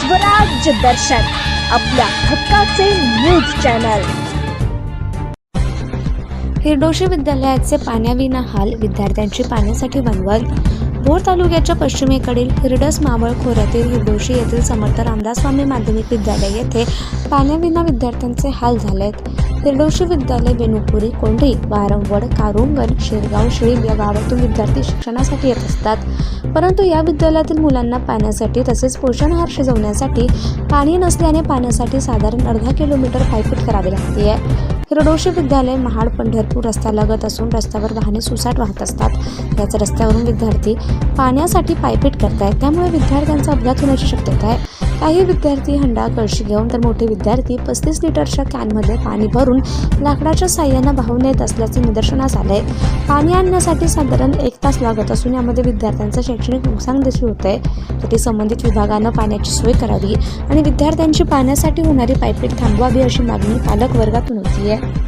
स्वराज्य दर्शन आपल्या हक्काचे न्यूज चॅनल। हिरडोशी विद्यालयाचे पाण्याविना हाल, विद्यार्थ्यांची पाण्यासाठी वणवण। भोर तालुक्याच्या पश्चिमेकडील हिरडस मावळ खोऱ्यातील हिरडोशी येथील समर्थ रामदास स्वामी माध्यमिक विद्यालय येथे पाण्याविना विद्यार्थ्यांचे हाल झालेत। हिरडोशी विद्यालय बेनुपुरी, कोंढी, वारंवड, कारुंगण, शेरगाव, शिळीम या गावातून विद्यार्थी शिक्षणासाठी येत असतात, परंतु या विद्यालयातील मुलांना पाण्यासाठी तसेच पोषण आहार शिजवण्यासाठी पाणी नसल्याने पाण्यासाठी साधारण अर्धा किलोमीटर पायपीट करावी लागते। हिरडोशी विद्यालय महाड पंढरपूर रस्त्यालगत असून रस्त्यावर वाहने सुसाट वाहत असतात। याच रस्त्यावरून विद्यार्थी पाण्यासाठी पायपीट करतात, त्यामुळे विद्यार्थ्यांचा अपघात होण्याची शक्यता आहे। काही विद्यार्थी हंडा कळशी घेऊन तर मोठे विद्यार्थी 35 लिटरच्या कॅनमध्ये पाणी भरून लाकडाच्या साह्याने वाहून नेत असल्याचे निदर्शनास आले। पाणी आणण्यासाठी साधारण 1 तास लागत असून यामध्ये विद्यार्थ्यांचं शैक्षणिक नुकसान देखील होत आहे। त्यासाठी संबंधित विभागानं पाण्याची सोय करावी आणि विद्यार्थ्यांची पाण्यासाठी होणारी पायपीट थांबवावी अशी मागणी पालक वर्गातून होती आहे।